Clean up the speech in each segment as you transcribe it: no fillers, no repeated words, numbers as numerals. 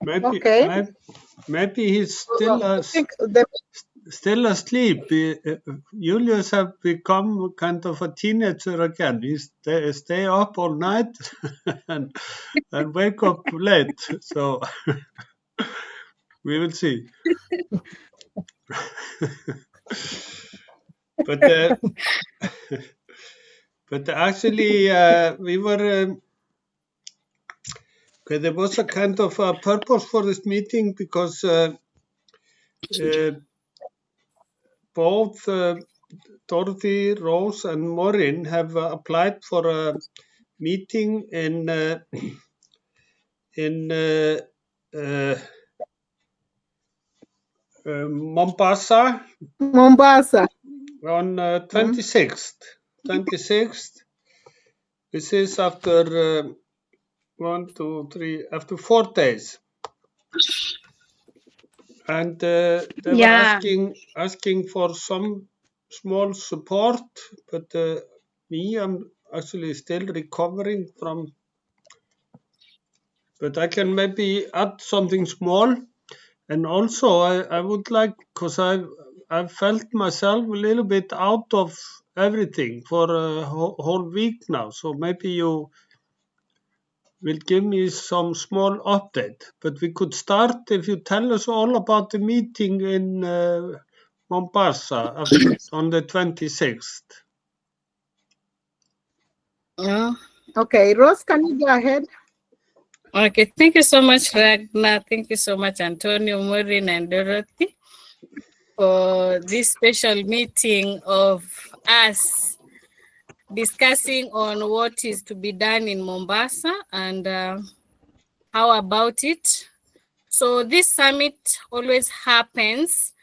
Maybe, Okay. maybe he's I think still asleep. Julius have become kind of a teenager again. He stay up all night and wake up late. So we will see. But actually, we were. Okay, there was a kind of a purpose for this meeting because both Dorothy, Rose, and Maurine have applied for a meeting in Mombasa on 26th. 26th. This is after 1, 2, 3, after 4 days. And they were asking for some small support, but I'm actually still recovering from. But I can maybe add something small, and also I would like, because I've felt myself a little bit out of everything for a whole week now, so maybe you will give me some small update. But we could start if you tell us all about the meeting in Mombasa on the 26th. Okay, Rose, can you go ahead? Okay, thank you so much, Ragnar. Thank you so much, Antonio, Maurine, and Dorothy, for this special meeting of us discussing on what is to be done in Mombasa and how about it. So this summit always happens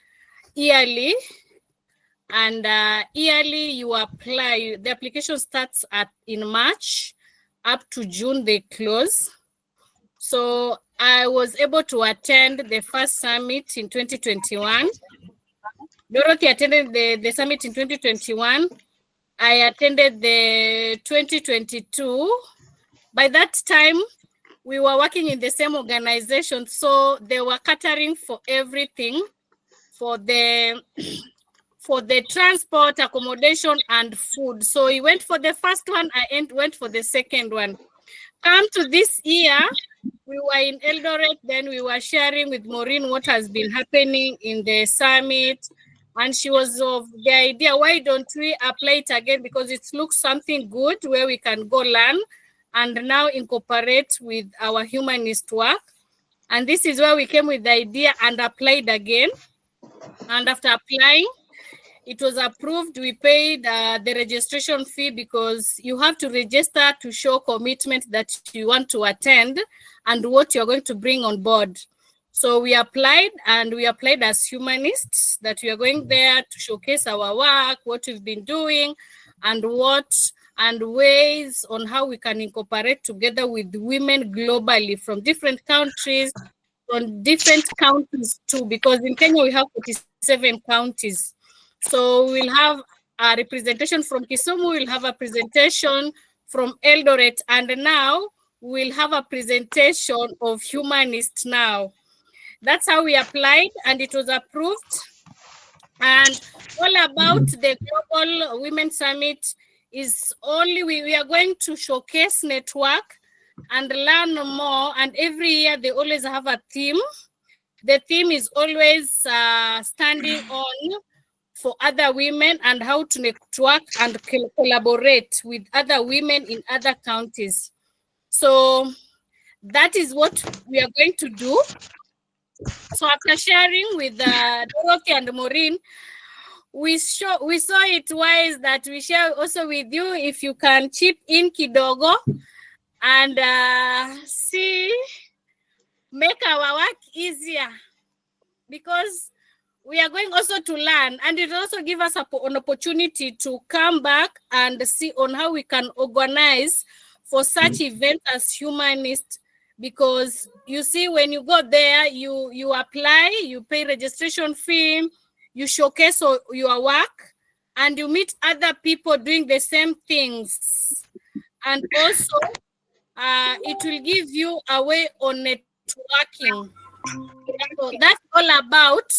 yearly, and yearly you apply. The application starts in March, up to June they close. So I was able to attend the first summit in 2021. Dorothy attended the summit in 2021. I attended the 2022. By that time, we were working in the same organization, so they were catering for everything, for the transport, accommodation, and food. So we went for the first one, I went for the second one. Come to this year, we were in Eldoret, then we were sharing with Maurine what has been happening in the summit. And she was of the idea, why don't we apply it again? Because it looks something good where we can go learn and now incorporate with our humanist work. And this is where we came with the idea and applied again. And after applying, it was approved. We paid the registration fee because you have to register to show commitment that you want to attend and what you're going to bring on board. So we applied, and we applied as humanists, that we are going there to showcase our work, what we've been doing, and ways on how we can incorporate together with women globally from different countries, from different counties too, because in Kenya we have 47 counties. So we'll have a representation from Kisumu, we'll have a presentation from Eldoret, and now we'll have a presentation of humanists now. That's how we applied, and it was approved. And all about the Global Women Summit is only we are going to showcase network and learn more. And every year they always have a theme. The theme is always standing on for other women and how to network and collaborate with other women in other counties. So that is what we are going to do. So after sharing with Dorothy and Maurine, we saw it wise that we share also with you if you can chip in kidogo and make our work easier, because we are going also to learn, and it also give us an opportunity to come back and see on how we can organize for such events as humanists. Because you see, when you go there, you apply, you pay registration fee, you showcase your work, and you meet other people doing the same things. And also, it will give you a way on working. So that's all about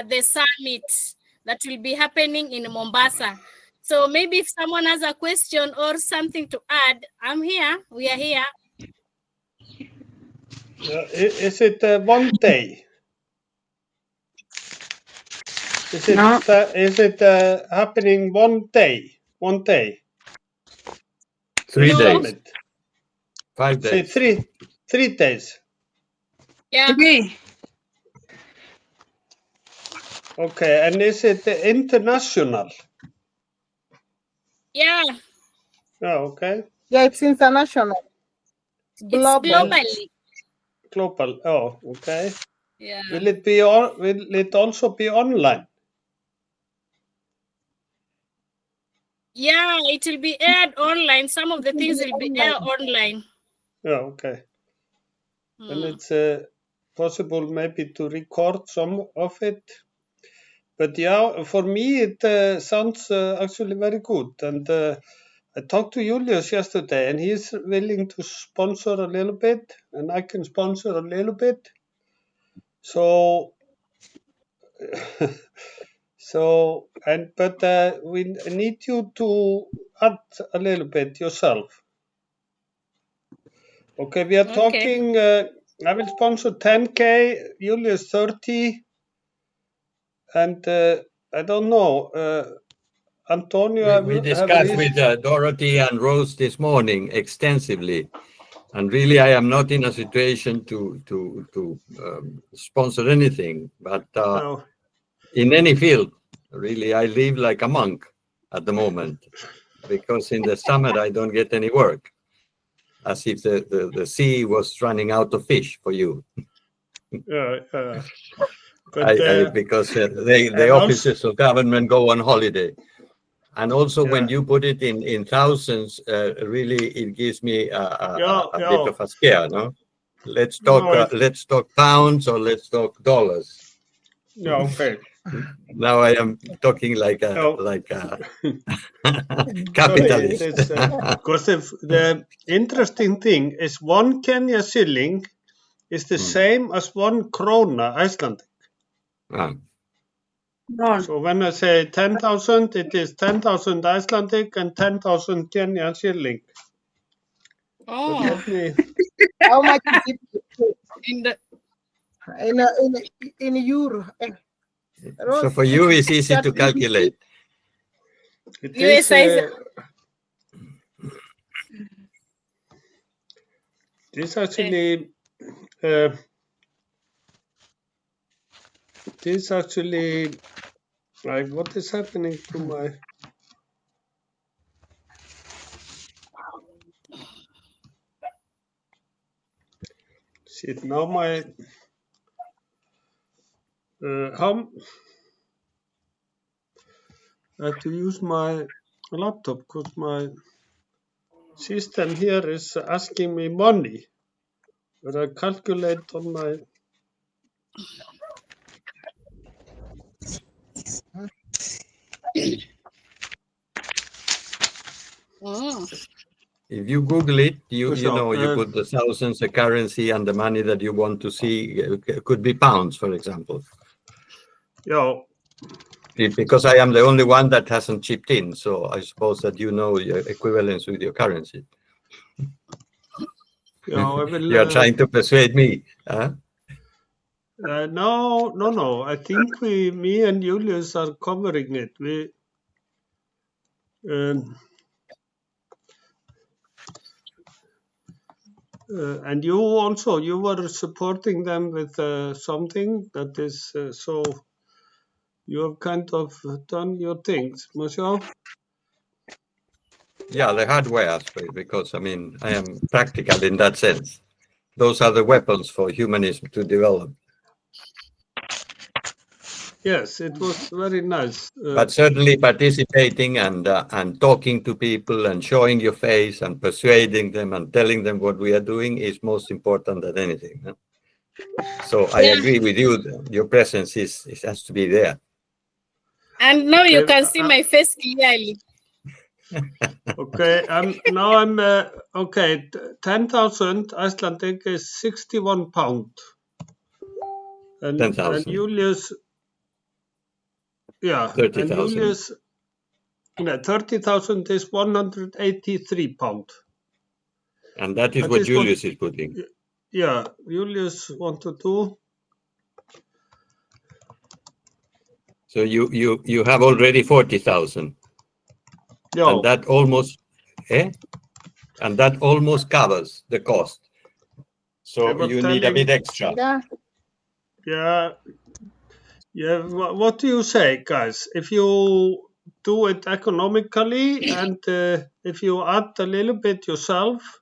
the summit that will be happening in Mombasa. So maybe if someone has a question or something to add, I'm here. We are here. Is it one day? Is it No. is it happening one day? 1 day? 3 No. days. Summit. 5 Say days. 3 days. Yeah. Okay, and is it international? Yeah. Oh, okay. Yeah, it's international. It's Global. globally. Global. Oh, okay. Yeah. Will it be all? Will it also be online? Yeah, it will be aired online. Some of the things will be aired online. Yeah, okay. And it's possible maybe to record some of it. But yeah, for me it sounds actually very good. And I talked to Julius yesterday, and he's willing to sponsor a little bit, and I can sponsor a little bit. So, but we need you to add a little bit yourself. Okay, we are talking. I will sponsor 10K, Julius 30, and I don't know. Antonio, We discussed with Dorothy and Rose this morning extensively, and really I am not in a situation to sponsor anything, but no. in any field, really I live like a monk at the moment, because in the summer I don't get any work, as if the sea was running out of fish for you. But, because the offices of government go on holiday. And also when you put it in thousands, really it gives me a bit of a scare, no? Let's talk pounds or let's talk dollars. Yeah, okay. Now I am talking like a capitalist. Because the interesting thing is 1 Kenya shilling is the same as 1 krona Icelandic. So when I say 10,000, it is 10,000 Icelandic and 10,000 Kenyan shilling. Oh. How much is it in euro? So for you, it's easy to calculate. It is, this actually like what is happening to my shit now my how I have to use my laptop because my system here is asking me money, but I calculate on my If you Google it, you put the thousands of currency, and the money that you want to see could be pounds, for example. Yeah. Because I am the only one that hasn't chipped in, so I suppose that you know your equivalence with your currency. Yeah, you are trying to persuade me, huh? No. I think me and Julius are covering it. And you also, you were supporting them with something that is, so you have kind of done your things, Monsieur? Yeah, the hardware aspect, because I mean, I am practical in that sense. Those are the weapons for humanism to develop. Yes, it was very nice. But certainly participating and talking to people and showing your face and persuading them and telling them what we are doing is most important than anything. Huh? So I agree with you. Your presence has to be there. And now you can see my face clearly. Okay, okay. 10,000 Icelandic is 61 pound. And 10,000. Julius, yeah, 30,000. and Julius, 30,000 is 183 pound. And that is what Julius is putting. Yeah, Julius want to do. So you have already 40,000. Yeah. And that almost, and that almost covers the cost. So you need a bit extra. Yeah. Yeah. What do you say, guys? If you do it economically and if you add a little bit yourself,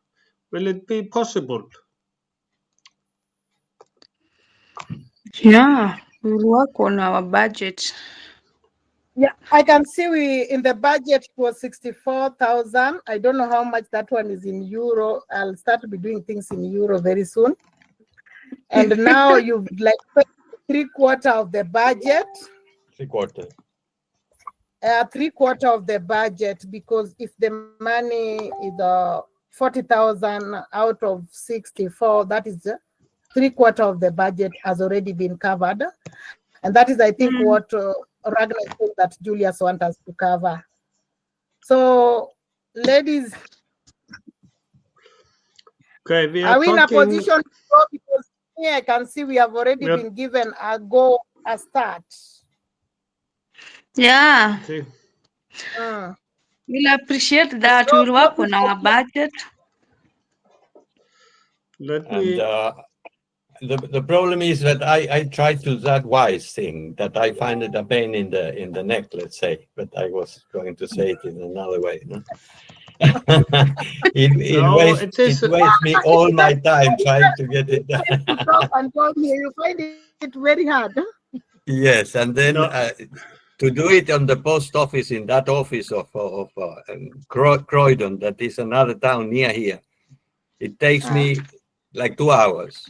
will it be possible? Yeah, we'll work on our budget. Yeah, I can see in the budget was 64,000. I don't know how much that one is in euro. I'll start to be doing things in euro very soon. And now you've like 3/4 of the budget. 3/4. 3/4 of the budget, because if the money is 40,000 out of 64, that is 3/4 of the budget has already been covered. And that is, I think, what Ragnar said that Julius wants us to cover. So, ladies, okay, we are we in a position to go? Because here I can see we have already been given a start. Yeah. Okay. We'll appreciate that. We'll work on our budget. The problem is that I try to do that wise thing, that I find it a pain in the neck, let's say, but I was going to say it in another way. No? it wastes me all my time trying to get it done. You find it very hard. Yes, and then to do it on the post office, in that office of Croydon, that is another town near here, it takes me like 2 hours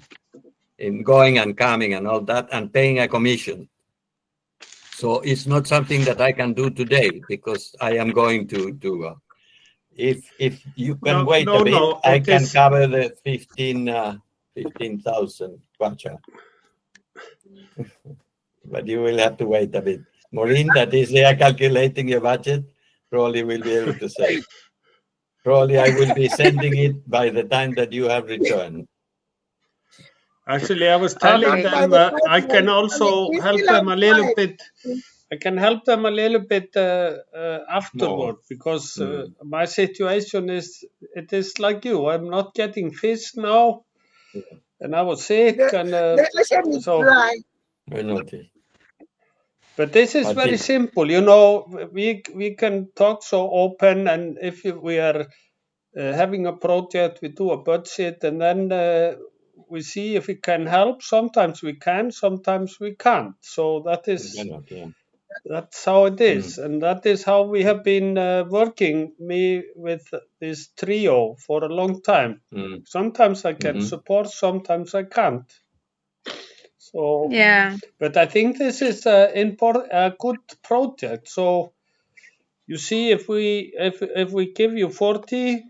in going and coming and all that, and paying a commission. So it's not something that I can do today, because I am going to if you can wait a bit, I can cover the 15,000 kwacha. But you will have to wait a bit. Maurine, that is there calculating your budget, probably will be able to say. Probably I will be sending it by the time that you have returned. Actually, I was telling them I can also help them a little bit. I can help them a little bit afterward, because my situation is, it is like you. I'm not getting fish now, and I was sick, But this is very simple, we can talk so open, and if we are having a project, we do a budget, and then we see if we can help. Sometimes we can, sometimes we can't. So that's how it is, and that is how we have been working with this trio for a long time. Sometimes I can support, sometimes I can't. So yeah, but I think this is a good project. So you see, if we give you 40,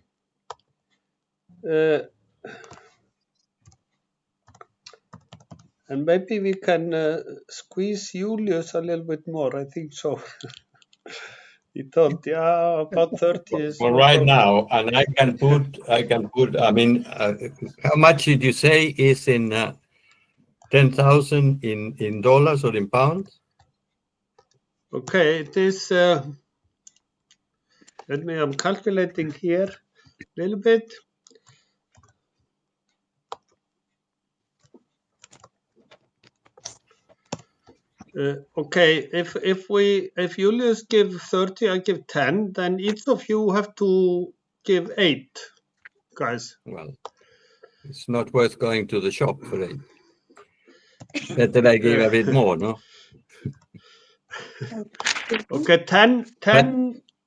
and maybe we can squeeze Julius a little bit more. I think so. He thought, about 30 is. Well, right now, and I can put. I mean, how much did you say is in 10,000 in dollars or in pounds? Okay, it is. I'm calculating here a little bit. Okay, if Julius give 30, I give 10, then each of you have to give 8, guys. Well, it's not worth going to the shop for 8. Better I give a bit more, no? Okay,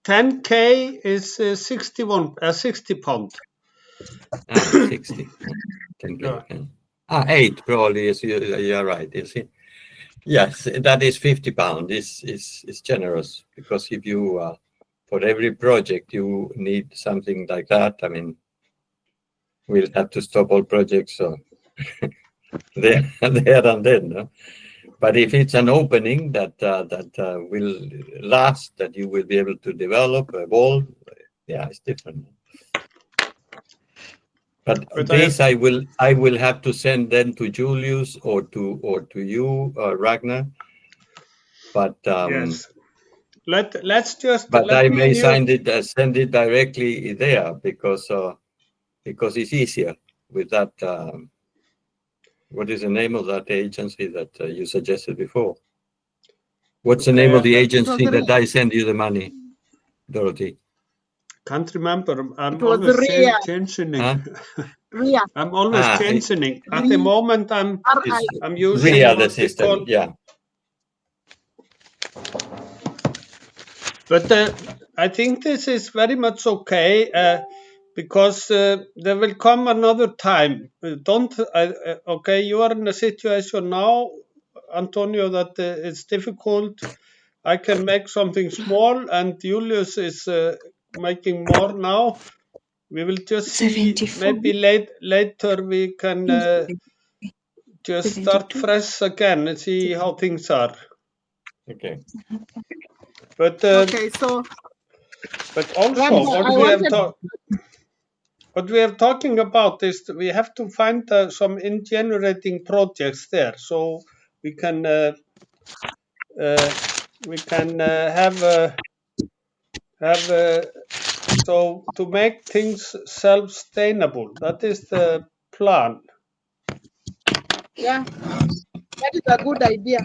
10K is 60 pound. 60. 10K. 8 probably is. You're right. You see. Yes, that is 50 pounds. Is generous, because if you for every project you need something like that. I mean, we'll have to stop all projects so there and then. No? But if it's an opening that will last, that you will be able to develop, evolve, yeah, it's different. But this I will have to send then to Julius or to you, Ragnar. But yes, let's just. But let I me may and you, send it directly there because it's easier with that. What is the name of that agency that you suggested before? What's the name of the agency that I send you the money, Dorothy? Can't remember. I'm It was always Ria. changing. Huh? Ria. I'm always changing. At the moment, I'm using Ria, the what we system. call. Yeah. But I think this is very much okay because there will come another time. Okay, you are in a situation now, Antonio, that it's difficult. I can make something small, and Julius is making more now. We will just see. 74. Maybe later we can just start 72. fresh again and see how things are. Okay. But Okay, so but also Ragnar, what we are talking about is we have to find some generating projects there, so we can have so to make things self-sustainable. That is the plan. yeah, that is a good idea.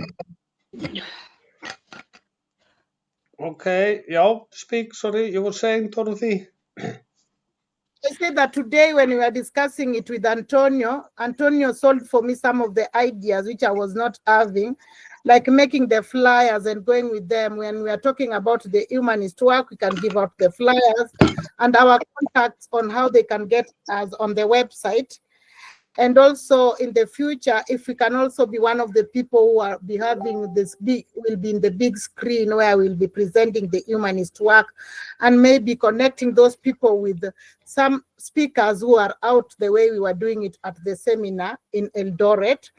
Okay, yeah, speak. Sorry, you were saying, Dorothy. I said that today when we were discussing it with Antonio solved for me some of the ideas which I was not having, like making the flyers and going with them. When we are talking about the humanist work, we can give out the flyers and our contacts on how they can get us on the website. And also in the future, if we can also be one of the people who are be having this will be in the big screen where we'll be presenting the humanist work and maybe connecting those people with some speakers who are out the way we were doing it at the seminar in Eldoret.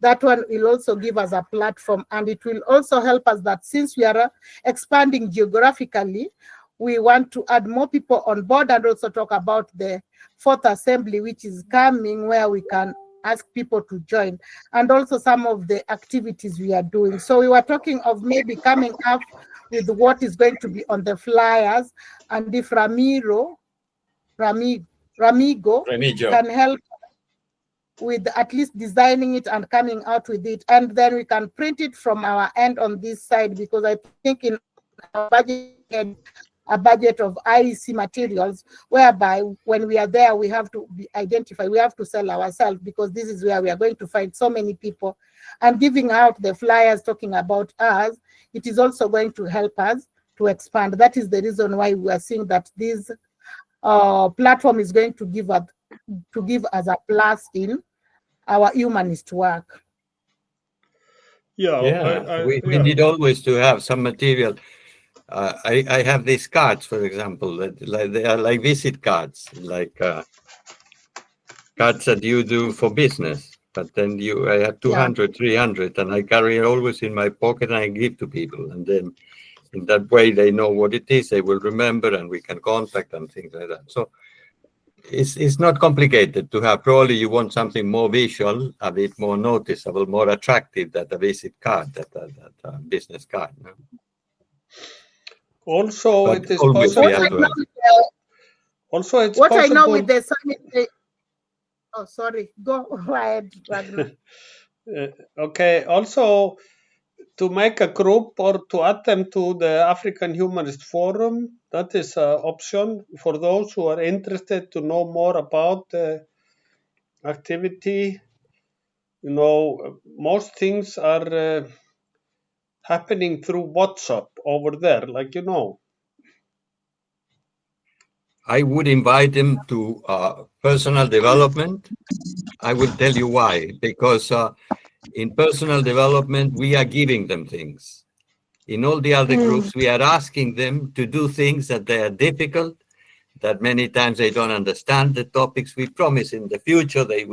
That one will also give us a platform, and it will also help us that since we are expanding geographically, we want to add more people on board and also talk about the fourth assembly, which is coming, where we can ask people to join, and also some of the activities we are doing. So we were talking of maybe coming up with what is going to be on the flyers, and if Ramigo can help with at least designing it and coming out with it, and then we can print it from our end on this side, because I think in our budget a budget of IEC materials, whereby when we are there, we have to be identified, we have to sell ourselves, because this is where we are going to find so many people. And giving out the flyers talking about us, it is also going to help us to expand. That is the reason why we are seeing that this platform is going to give us a plus in our humanist work. Yeah, we need always to have some material. I have these cards, for example, that they are like visit cards, like cards that you do for business. But then I have 200, 300, and I carry it always in my pocket and I give to people. And then in that way, they know what it is, they will remember, and we can contact and things like that. So it's not complicated to have. Probably you want something more visual, a bit more noticeable, more attractive than a visit card, that business card. No? Also, it is possible. Also, it's what possible. I know with the summit. Oh, sorry. Go ahead, Ragnar. Okay. Also, to make a group or to add them to the African Humanist Forum, that is an option for those who are interested to know more about the activity. You know, most things are happening through WhatsApp over there, like you know. I would invite them to personal development. I will tell you why. Because in personal development, we are giving them things. In all the other groups, we are asking them to do things that they are difficult, that many times they don't understand the topics. We promise in the future we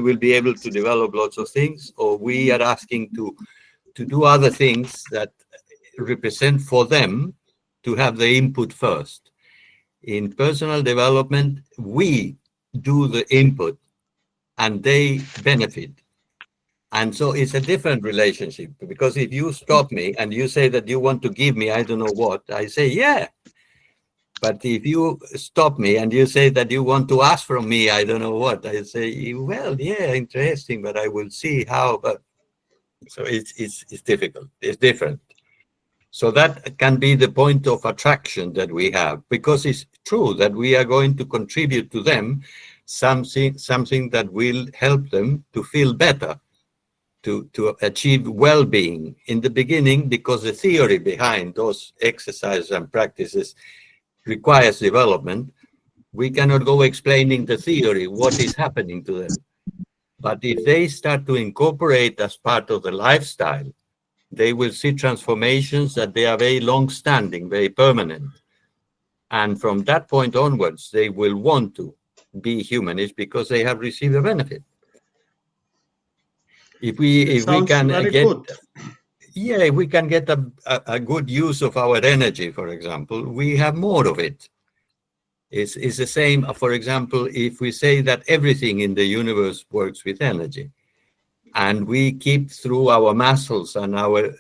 will be able to develop lots of things, or we are asking to do other things that represent for them to have the input first. In personal development, we do the input and they benefit. And so it's a different relationship, because if you stop me and you say that you want to give me, I don't know what, I say, yeah. But if you stop me and you say that you want to ask from me, I don't know what, I say, well, yeah, interesting, but I will see how. But so it's difficult. It's different. So that can be the point of attraction that we have, because it's true that we are going to contribute to them something that will help them to feel better, to achieve well-being in the beginning, because the theory behind those exercises and practices requires development. We cannot go explaining the theory, what is happening to them. But if they start to incorporate as part of the lifestyle, they will see transformations that they are very long-standing, very permanent. And from that point onwards, they will want to be humanists because they have received a benefit. If we can get a good use of our energy, for example, we have more of it. It's the same, for example, if we say that everything in the universe works with energy, and we keep through our muscles and our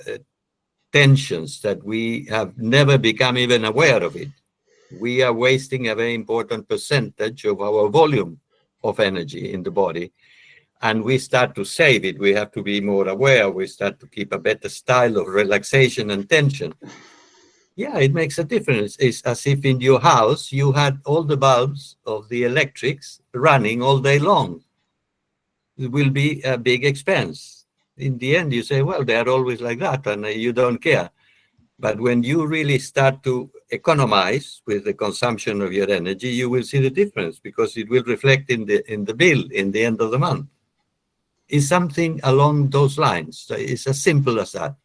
tensions that we have never become even aware of it, we are wasting a very important percentage of our volume of energy in the body. And we start to save it. We have to be more aware. We start to keep a better style of relaxation and tension. Yeah, it makes a difference. It's as if in your house, you had all the bulbs of the electrics running all day long. It will be a big expense. In the end, you say, well, they are always like that, and you don't care. But when you really start to economize with the consumption of your energy, you will see the difference, because it will reflect in the bill in the end of the month. It's something along those lines. It's as simple as that.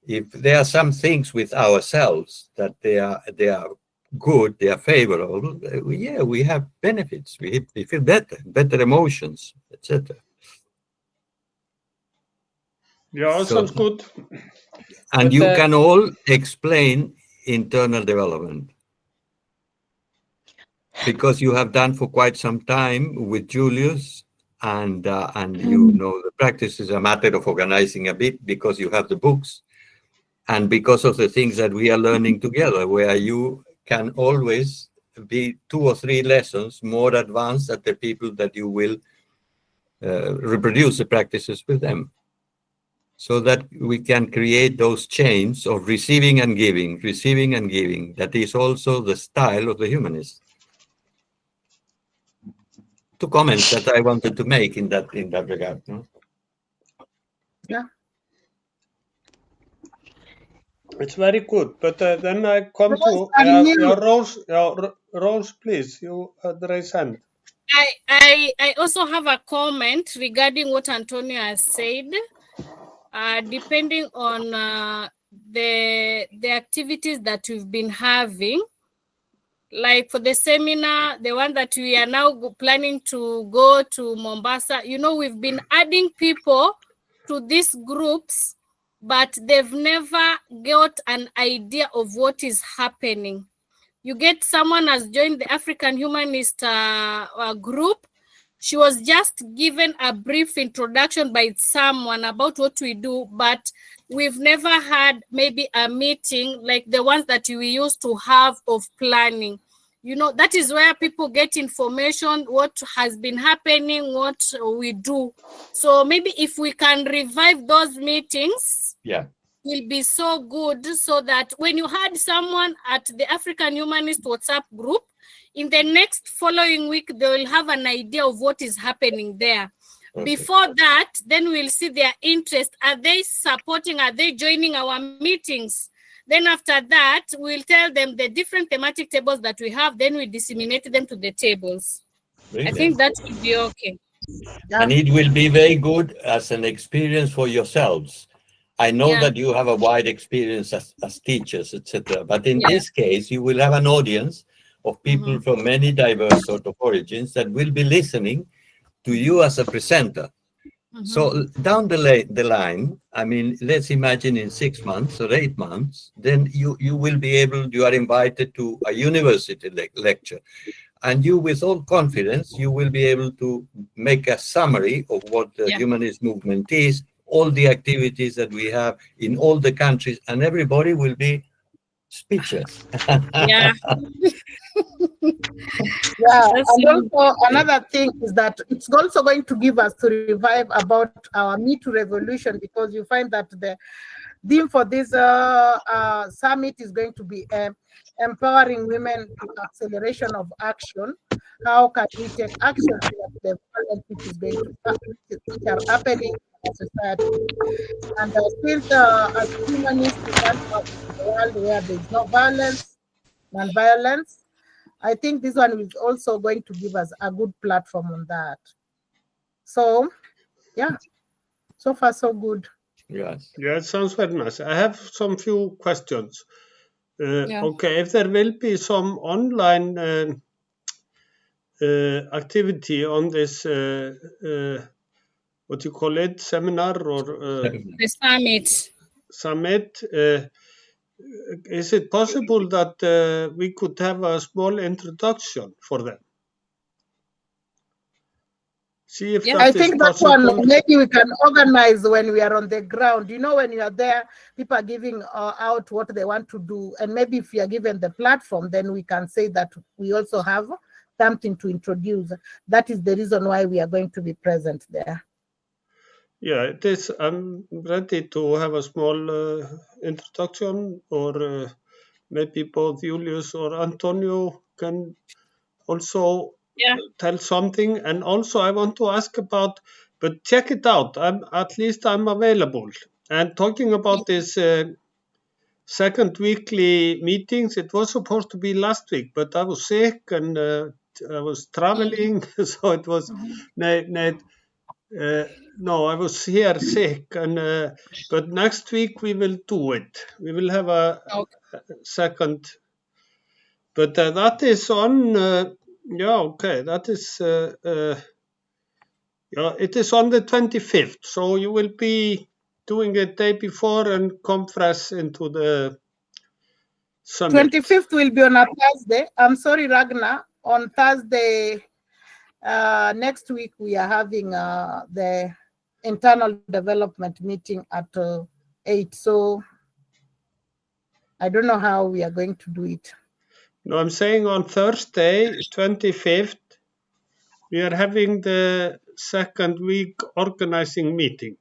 If there are some things with ourselves that they are good, they are favorable, yeah, we have benefits. We feel better emotions, etc. Yeah, sounds good. And but you can all explain internal development, because you have done for quite some time with Julius, and you know the practice is a matter of organizing a bit, because you have the books, and because of the things that we are learning together, where you can always be 2 or 3 lessons more advanced than the people that you will reproduce the practices with them, so that we can create those chains of receiving and giving. That is also the style of the humanist. 2 comments that I wanted to make in that regard. No? Yeah. It's very good, but then I come to Rose, please, you raise hand. I also have a comment regarding what Antonio has said. Depending on the activities that we've been having, like for the seminar, the one that we are now planning to go to Mombasa, you know, we've been adding people to these groups, but they've never got an idea of what is happening. You get someone has joined the African Humanist group. She was just given a brief introduction by someone about what we do, but we've never had maybe a meeting like the ones that we used to have of planning. You know, that is where people get information, what has been happening, what we do. So maybe if we can revive those meetings, yeah, will be so good, so that when you had someone at the African Humanist WhatsApp group, in the next following week, they will have an idea of what is happening there. Okay. Before that, then we'll see their interest. Are they supporting? Are they joining our meetings? Then after that, we'll tell them the different thematic tables that we have. Then we disseminate them to the tables. Brilliant. I think that will be okay. And it will be very good as an experience for yourselves. I know that you have a wide experience as teachers, etc. But in this case, you will have an audience of people from many diverse sort of origins that will be listening to you as a presenter. So down the line, I mean, let's imagine in 6 months or 8 months, then you will be able, you are invited to a university lecture. And you, with all confidence, you will be able to make a summary of what the humanist movement is, all the activities that we have in all the countries, and everybody will be speechless. Yeah. Yeah, and also another thing is that it's also going to give us to revive about our Me Too revolution, because you find that the theme for this summit is going to be empowering women to acceleration of action. How can we take action against the violence which is going to which are happening in our society? And since as humanists we want to have a world where there is no violence, non-violence, I think this one is also going to give us a good platform on that. So, yeah, so far so good. Yes. Yeah, it sounds very nice. I have some few questions. Okay, if there will be some online activity on this, what you call it, seminar or the summit. Summit, is it possible that we could have a small introduction for them? See if that I is think that possible. one maybe we can organize when we are on the ground. You know, when you are there, people are giving out what they want to do, and maybe if you are given the platform, then we can say that we also have something to introduce. That is the reason why we are going to be present there. Yeah, it is. I'm ready to have a small introduction, or maybe both Julius or Antonio can also tell something. And also, I want to ask about, but check it out. At least I'm available. And talking about this second weekly meetings, it was supposed to be last week, but I was sick and I was traveling, so it was no, I was here sick, and but next week we will do it. We will have a second, but that is on. Yeah, okay, that is. Yeah, it is on the 25th, so you will be doing it day before and come fresh into the summit. 25th will be on a Thursday. I'm sorry, Ragnar. On Thursday next week, we are having the internal development meeting at 8. So I don't know how we are going to do it. No, I'm saying on Thursday, 25th, we are having the second week organizing meeting.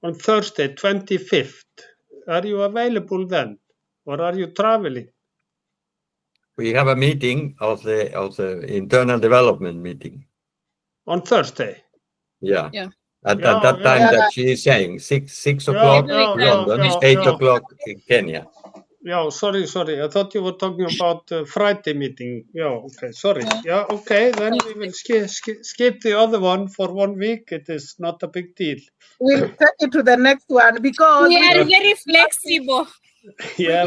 On Thursday, 25th. Are you available then? Or are you traveling? We have a meeting of the internal development meeting. On Thursday? Yeah. At that time that she is saying, 6 o'clock London, 8 o'clock in Kenya. Yeah, sorry. I thought you were talking about Friday meeting. Yeah, okay, sorry. Yeah, okay, then we will skip the other one for 1 week. It is not a big deal. We'll take it to the next one because we are very flexible. Yeah,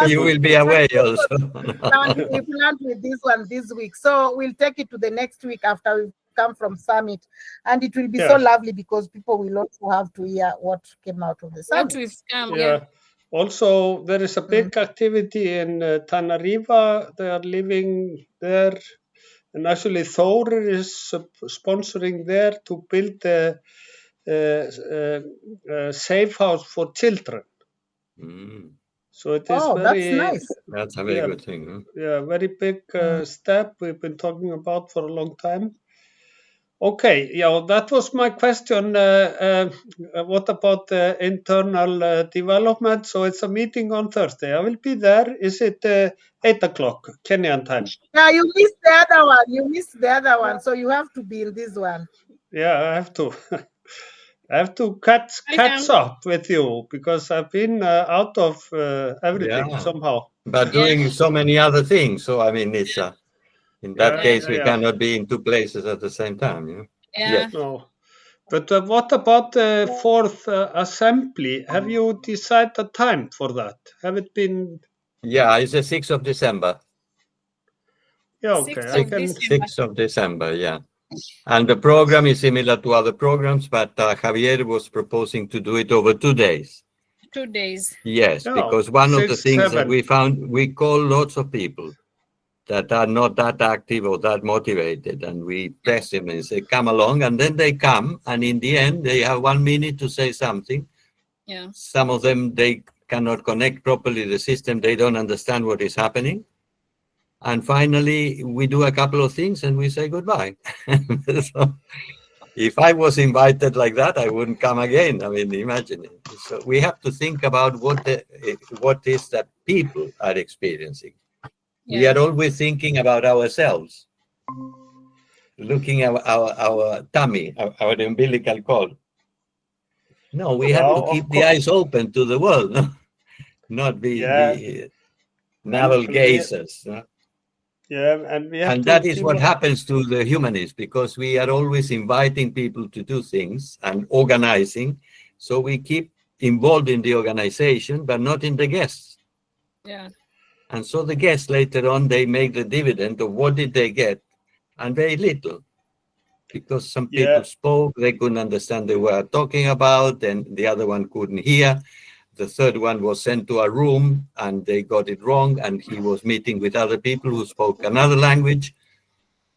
you will be away also. We planned with this one this week, so we'll take it to the next week after we come from summit, and it will be so lovely because people will also have to hear what came out of the summit. Also, there is a big activity in Tanariva. They are living there, and actually Þórir is sponsoring there to build a safe house for children. So it is very that's nice. That's a very good thing. Huh? Yeah, very big step we've been talking about for a long time. Okay, yeah, that was my question. What about the internal development? So it's a meeting on Thursday. I will be there. Is it 8 o'clock Kenyan time? Yeah, you missed the other one. You missed the other one, so you have to be in this one. Yeah, I have to. I have to catch up with you because I've been out of everything somehow. But doing so many other things. So, I mean, it's in that case, we cannot be in two places at the same time. You know? Yeah. No. But what about the fourth assembly? Have you decided a time for that? Have it been? Yeah, it's the 6th of December. Yeah, okay. I can. 6th of December, yeah. And the program is similar to other programs, but Javier was proposing to do it over 2 days. 2 days. Yes, Yeah, because one of the 6, things 7. that we found, we call lots of people that are not that active or that motivated, and we press them and say, come along, and then they come, and in the end, they have 1 minute to say something. Yeah. Some of them, they cannot connect properly the system, they don't understand what is happening. And finally, we do a couple of things and we say goodbye. So, if I was invited like that, I wouldn't come again. I mean, imagine it. So we have to think about what is that people are experiencing. Yeah. We are always thinking about ourselves, looking at our tummy, our umbilical cord. No, we have to keep the eyes open to the world, no? Not be navel gazers. No? Yeah, and we have And to. that is what happens to the humanists, because we are always inviting people to do things and organizing. So we keep involved in the organization, but not in the guests. Yeah. And so the guests later on, they make the dividend of what did they get, and very little. Because some people spoke, they couldn't understand they were talking about, and the other one couldn't hear. The third one was sent to a room and they got it wrong, and he was meeting with other people who spoke another language.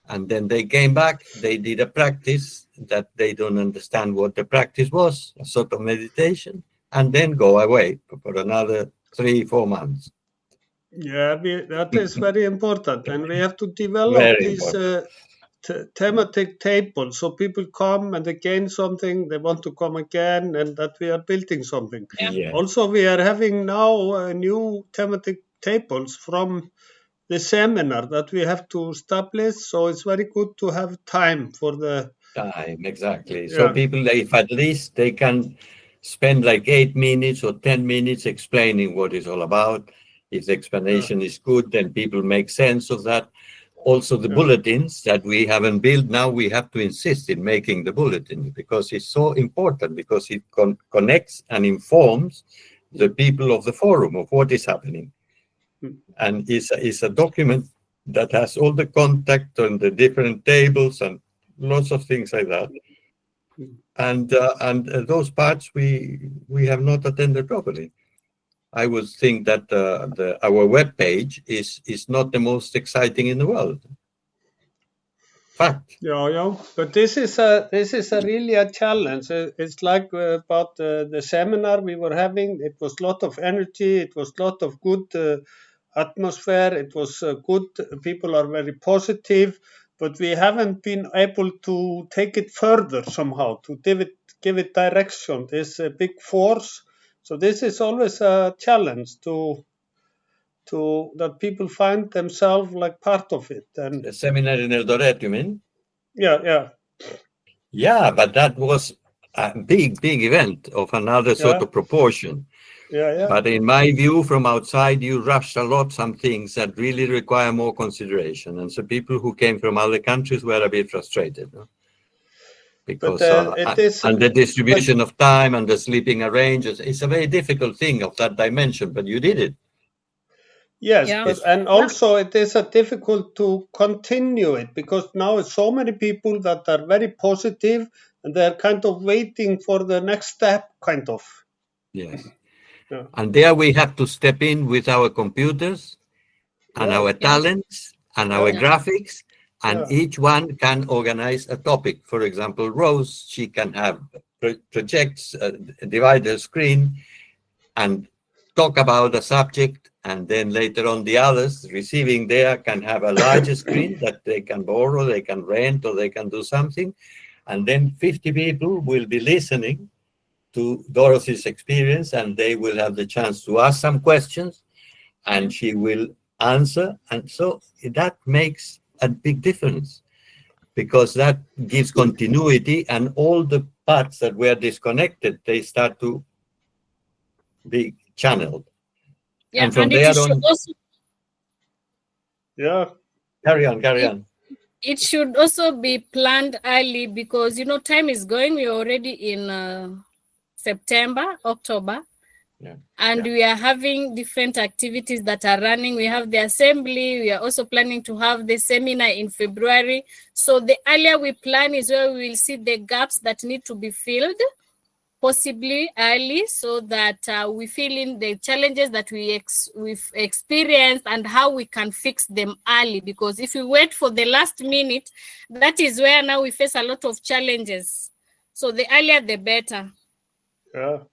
And then they came back, they did a practice that they don't understand what the practice was, a sort of meditation, and then go away for another 3-4 months. Yeah, that is very important. And we have to develop these thematic tables, so people come and they gain something, they want to come again, and that we are building something. Yeah. Also, we are having now new thematic tables from the seminar that we have to establish, so it's very good to have time for the time. Exactly. So people, if at least they can spend like 8 minutes or 10 minutes explaining what it's all about. If the explanation is good, then people make sense of that. Also, the bulletins that we haven't built now, we have to insist in making the bulletin, because it's so important, because it connects and informs the people of the forum of what is happening. And it's a document that has all the contact on the different tables and lots of things like that. And those parts we have not attended properly. I would think that our web page is not the most exciting in the world. Fact. Yeah. But this is a really a challenge. It's like about the seminar we were having. It was a lot of energy. It was a lot of good atmosphere. It was good. People are very positive, but we haven't been able to take it further somehow, to give it direction. This big force. So this is always a challenge to that people find themselves like part of it. And the seminar in Eldoret, you mean? Yeah, but that was a big event of another sort of proportion. Yeah. But in my view, from outside, you rushed a lot some things that really require more consideration. And so people who came from other countries were a bit frustrated. No? Because and the distribution of time and the sleeping arrangements, it's a very difficult thing of that dimension, but you did it. Yes, and also it is difficult to continue it, because now it's so many people that are very positive and they're kind of waiting for the next step, kind of. Yes. Yeah. And there we have to step in with our computers and our talents and our graphics, and each one can organize a topic. For example, Rose, she can have projects, divide her screen and talk about a subject, and then later on the others receiving there can have a larger screen that they can borrow, they can rent, or they can do something. And then 50 people will be listening to Dorothy's experience, and they will have the chance to ask some questions, and she will answer. And so that makes a big difference, because that gives continuity, and all the parts that were disconnected, they start to be channeled. And from there on, carry on. It should also be planned early because, you know, time is going. We're already in September, October. Yeah. And we are having different activities that are running. We have the assembly. We are also planning to have the seminar in February. So the earlier we plan is where we will see the gaps that need to be filled, possibly early, so that we fill in the challenges that we've experienced and how we can fix them early. Because if we wait for the last minute, that is where now we face a lot of challenges. So the earlier, the better. Yeah.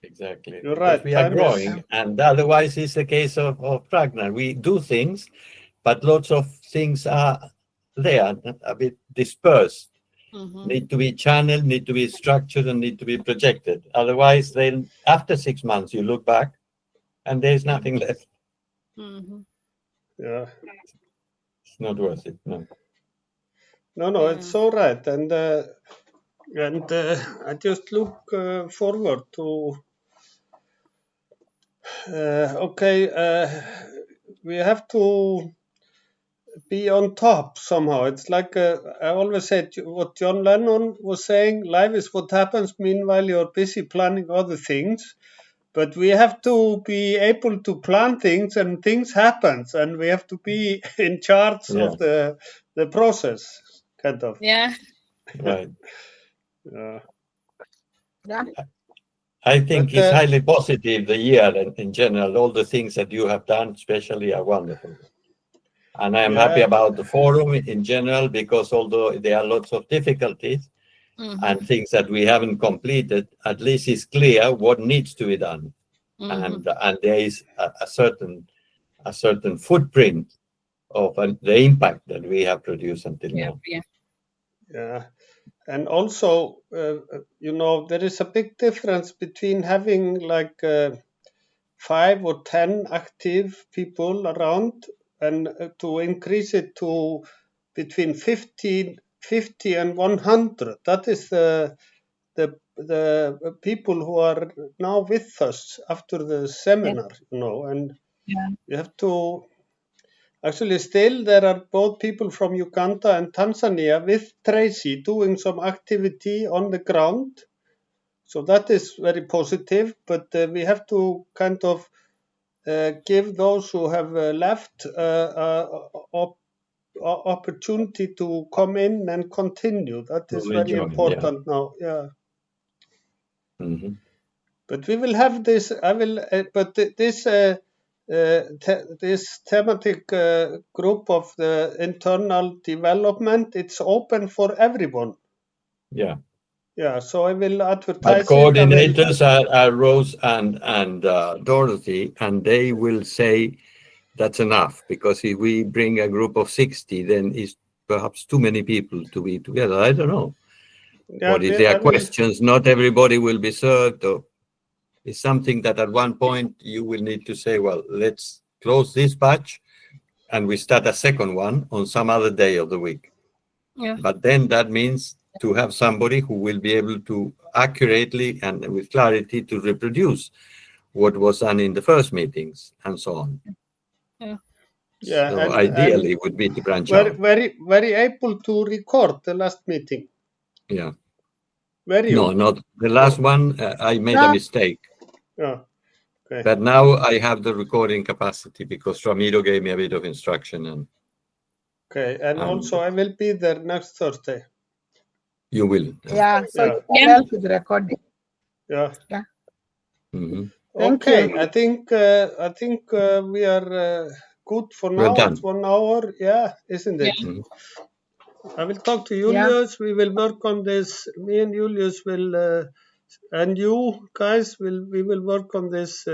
Exactly. You're Because right. we are Time growing, and otherwise it's the case of Ragnar. We do things, but lots of things are there, a bit dispersed. Need to be channeled, need to be structured, and need to be projected. Otherwise, then after 6 months, you look back, and there's nothing left. Yeah. It's not worth it. No. No, it's all right. And I just look forward to. We have to be on top somehow. It's like I always said what John Lennon was saying: life is what happens. Meanwhile, you're busy planning other things. But we have to be able to plan things, and things happen, and we have to be in charge of the process, kind of. Yeah. Right. Yeah. I think it's highly positive, the year in general. All the things that you have done, especially, are wonderful. And I am happy about the forum in general, because although there are lots of difficulties and things that we haven't completed, at least it's clear what needs to be done. And there is a certain footprint of the impact that we have produced until now. Yeah. And also, there is a big difference between having like 5 or 10 active people around, and to increase it to between 50 and 100. That is the people who are now with us after the seminar, and you have to. Actually, still there are both people from Uganda and Tanzania with Tracy doing some activity on the ground. So that is very positive, but we have to kind of give those who have left opportunity to come in and continue. That is very important now. Yeah. But we will have this. This thematic group of the internal development, it's open for everyone. Yeah. Yeah, so I will advertise. But coordinators are Rose and Dorothy, and they will say that's enough, because if we bring a group of 60, then it's perhaps too many people to be together. I don't know. What if there are questions? Not everybody will be served, or it's something that at one point you will need to say, well, let's close this batch and we start a second one on some other day of the week. Yeah. But then that means to have somebody who will be able to accurately and with clarity to reproduce what was done in the first meetings and so on. Yeah. So ideally it would be to branch out. Very able to record the last meeting. Yeah. No, not the last one. I made a mistake. Yeah. Okay. But now I have the recording capacity because Ramiro gave me a bit of instruction. Okay, and also I will be there next Thursday. You will. Yeah, so you help with the recording. Yeah. Thank Okay, you. I think we are good for now. It's 1 hour. Yeah, isn't it? I will talk to Julius. We will work on this. Me and Julius will, and you guys we will work on this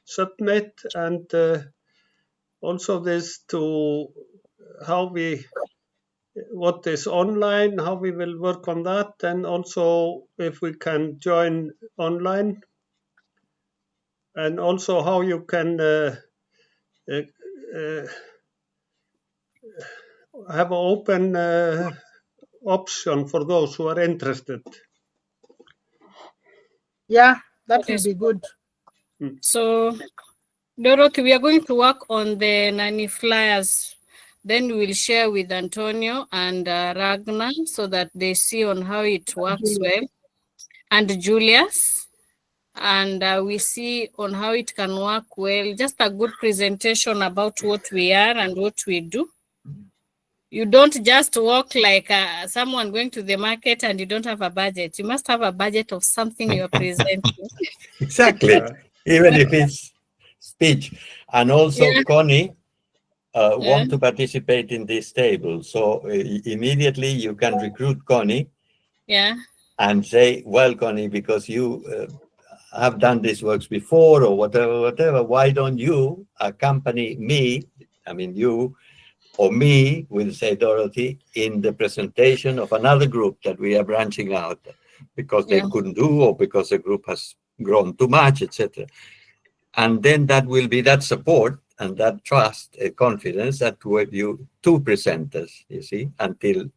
submit, and also this to what is online, how we will work on that, and also if we can join online, and also how you can have an open option for those who are interested. Yeah, that will be good. So, Dorothy, we are going to work on the nanny flyers. Then we will share with Antonio and Ragnar so that they see on how it works well, and Julius. And we see on how it can work well. Just a good presentation about what we are and what we do. You don't just walk like someone going to the market and you don't have a budget. You must have a budget of something you're presenting. Exactly. Even if it's speech. And also, Connie want to participate in this table. So immediately you can recruit Connie. Yeah. And say, well, Connie, because you have done these works before or whatever, why don't you accompany me, I mean you, or me, will say Dorothy, in the presentation of another group that we are branching out because they couldn't do or because the group has grown too much, etc. And then that will be that support and that trust, confidence that will you two presenters, you see, until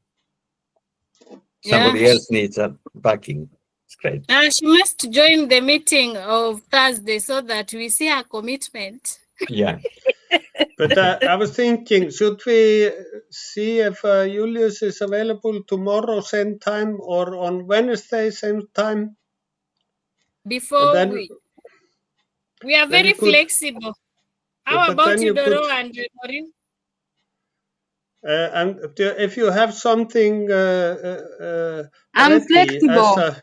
somebody else needs a backing. It's great. She must join the meeting of Thursday so that we see her commitment. Yeah. But I was thinking, should we see if Julius is available tomorrow same time or on Wednesday same time? Before we are very flexible. How about you, Doro and Maurine? And if you have something I'm ready flexible.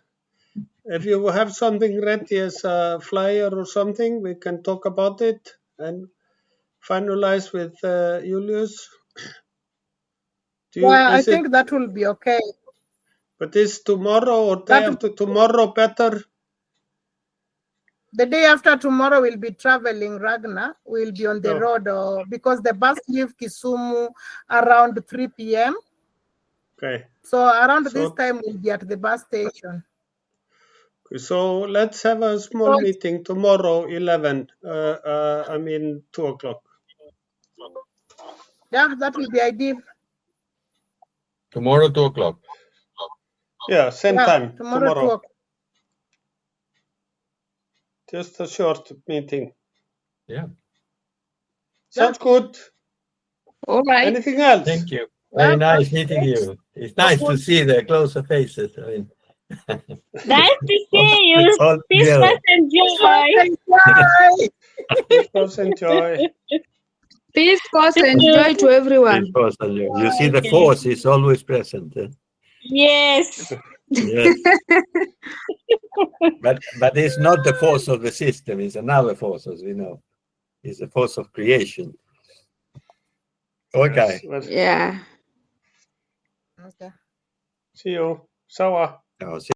if you have something ready as a flyer or something, we can talk about it and finalize with Julius. I think that will be okay. But is tomorrow or day after tomorrow better? The day after tomorrow we'll be traveling, Ragnar. We'll be on the road because the bus leaves Kisumu around 3 p.m. Okay. So around this time we'll be at the bus station. So let's have a small meeting tomorrow, 11. 2 o'clock. Yeah, that will be ideal. Tomorrow, 2 o'clock. Yeah, same time. Tomorrow 2 o'clock. Just a short meeting. Yeah. Sounds good. All right. Anything else? Thank you. Very nice meeting you. It's nice to see the closer faces. I mean, nice to see you. Peace, first enjoy. Peace, first enjoy. Peace, force, and joy to everyone. You see, the force is always present. Yes. Yes. but it's not the force of the system. It's another force, as we know. It's the force of creation. Okay. Yes. Yeah. Okay. See you. Sawa. Oh,